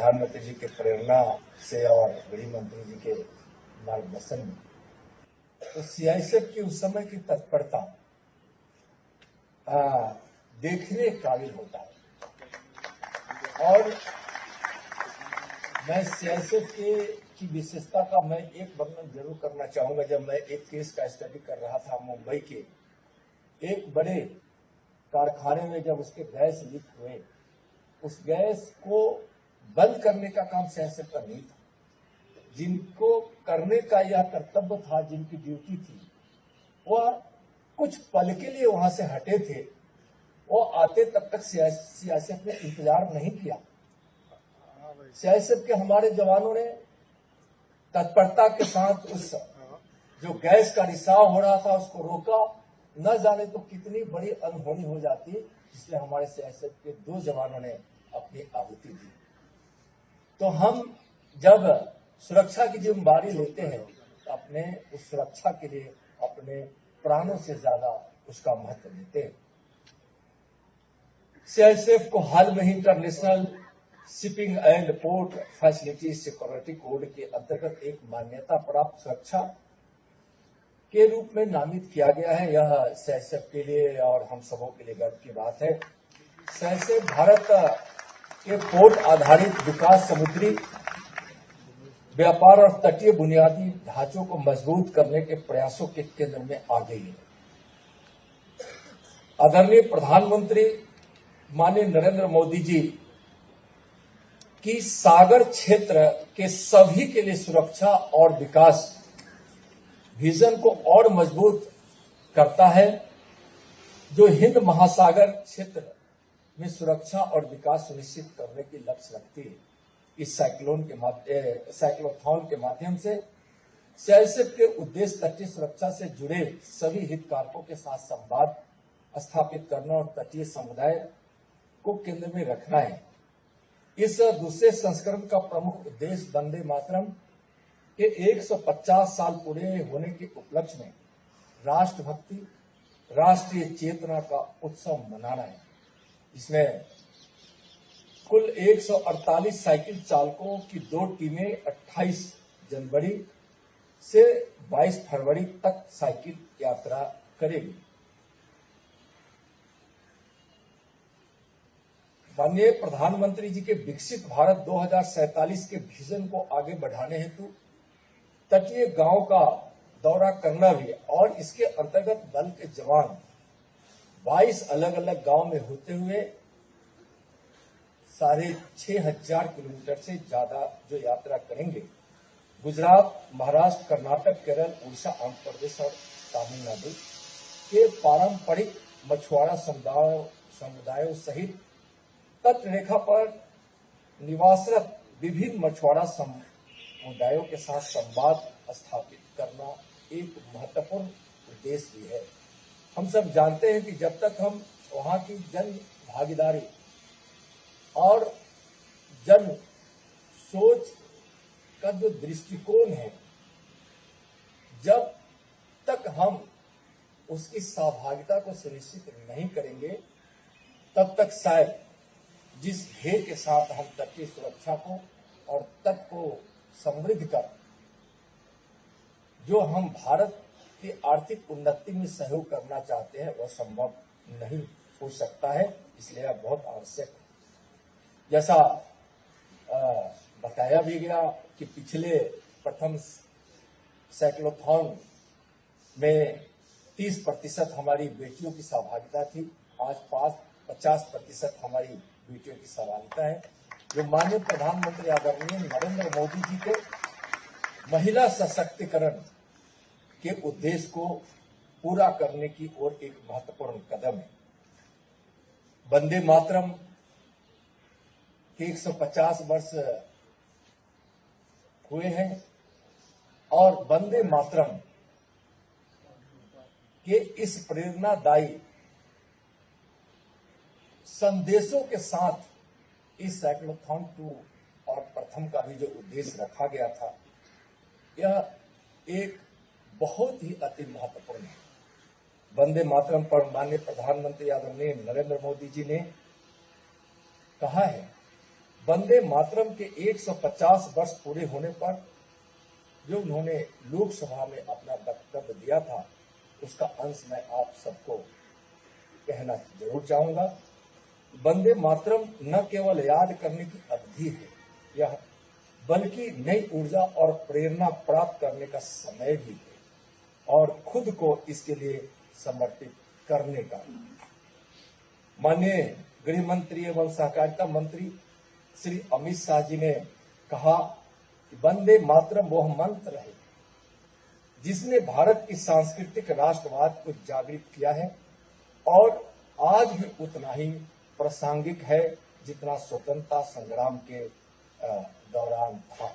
प्रधानमंत्री जी के प्रेरणा से और गृह मंत्री जी के मार्गदर्शन में, तो सीआईएसएफ की उस समय की तत्परता देखने काबिल होता है। और मैं सीआईएसएफ की विशेषता का मैं एक वर्णन जरूर करना चाहूंगा। जब मैं एक केस का स्टडी कर रहा था मुंबई के एक बड़े कारखाने में, जब उसके गैस लीक हुए, उस गैस को बंद करने का काम सीआईएसएफ का नहीं था। जिनको करने का यह कर्तव्य था, जिनकी ड्यूटी थी, वह कुछ पल के लिए वहां से हटे थे। वो आते तब तक सीआईएसएफ ने इंतजार नहीं किया। सीआईएसएफ के हमारे जवानों ने तत्परता के साथ उस जो गैस का रिसाव हो रहा था उसको रोका। न जाने तो कितनी बड़ी अनहोनी हो जाती, इसलिए हमारे सीआईएसएफ के 2 जवानों ने अपनी आहुति दी। तो हम जब सुरक्षा की जिम्मेदारी लेते हैं तो अपने उस सुरक्षा के लिए अपने प्राणों से ज्यादा उसका महत्व देते हैं। सीआईएसएफ को हाल में ही international shipping and port facility security code के अंतर्गत एक मान्यता प्राप्त सुरक्षा के रूप में नामित किया गया है। यह सीआईएसएफ के लिए और हम सबों के लिए गर्व की बात है। सीआईएसएफ भारत के पोर्ट आधारित विकास, समुद्री व्यापार और तटीय बुनियादी ढांचों को मजबूत करने के प्रयासों के केंद्र में आ गई है। आदरणीय प्रधानमंत्री माननीय नरेंद्र मोदी जी की सागर क्षेत्र के सभी के लिए सुरक्षा और विकास विजन को और मजबूत करता है, जो हिंद महासागर क्षेत्र में सुरक्षा और विकास सुनिश्चित करने की लक्ष्य रखती है। इस साइक्लोथॉन के माध्यम से सीआईएसएफ के उद्देश्य तटीय सुरक्षा से जुड़े सभी हितधारकों के साथ संवाद स्थापित करना और तटीय समुदाय को केंद्र में रखना है। इस दूसरे संस्करण का प्रमुख उद्देश्य वंदे मातरम के 150 साल पूरे होने के उपलक्ष्य में राष्ट्रभक्ति, राष्ट्रीय चेतना का उत्सव मनाना है। इसमें कुल 148 साइकिल चालकों की 2 टीमें 28 जनवरी से 22 फरवरी तक साइकिल यात्रा करेगी। माननीय प्रधानमंत्री जी के विकसित भारत 2047 के विजन को आगे बढ़ाने हेतु तटीय गांव का दौरा करना भी, और इसके अंतर्गत बल के जवान 22 अलग अलग गांव में होते हुए 6,500 किलोमीटर से ज्यादा जो यात्रा करेंगे। गुजरात, महाराष्ट्र, कर्नाटक, केरल, उड़ीसा, आंध्र प्रदेश और तमिलनाडु के पारंपरिक मछुआरा समुदायों सहित तट रेखा पर निवासरत विभिन्न मछुआरा समुदायों के साथ संवाद स्थापित करना एक महत्वपूर्ण उद्देश्य भी है। हम सब जानते हैं कि जब तक हम वहां की जन भागीदारी और जन सोच का जो दृष्टिकोण है, जब तक हम उसकी सहभागिता को सुनिश्चित नहीं करेंगे, तब तक शायद जिस ध्येय के साथ हम तटीय सुरक्षा को और तट को समृद्ध कर जो हम भारत की आर्थिक उन्नति में सहयोग करना चाहते हैं, वह संभव नहीं हो सकता है। इसलिए यह बहुत आवश्यक है। जैसा बताया भी गया कि पिछले प्रथम साइक्लोथॉन में 30% हमारी बेटियों की सहभागिता थी। आज 50% हमारी बेटियों की सहभागिता है, जो माननीय प्रधानमंत्री आदरणीय नरेंद्र मोदी जी के महिला सशक्तिकरण के उद्देश्य को पूरा करने की ओर एक महत्वपूर्ण कदम है। वंदे मातरम के 150 वर्ष हुए हैं और वंदे मातरम के इस प्रेरणादायी संदेशों के साथ इस साइक्लोथॉन 2 और प्रथम का भी जो उद्देश्य रखा गया था, यह एक बहुत ही अति महत्वपूर्ण है। वंदे मातरम पर माननीय प्रधानमंत्री आदरणीय नरेंद्र मोदी जी ने कहा है वंदे मातरम के 150 वर्ष पूरे होने पर जो उन्होंने लोकसभा में अपना वक्तव्य दिया था, उसका अंश मैं आप सबको कहना जरूर चाहूंगा। वंदे मातरम न केवल याद करने की अवधि है यह, बल्कि नई ऊर्जा और प्रेरणा प्राप्त करने का समय भी है और खुद को इसके लिए समर्पित करने का। माननीय गृह मंत्री एवं सहकारिता मंत्री श्री अमित शाह जी ने कहा कि वंदे मातरम वह मंत्र है जिसने भारत की सांस्कृतिक राष्ट्रवाद को जागृत किया है और आज भी उतना ही प्रासंगिक है जितना स्वतंत्रता संग्राम के दौरान था।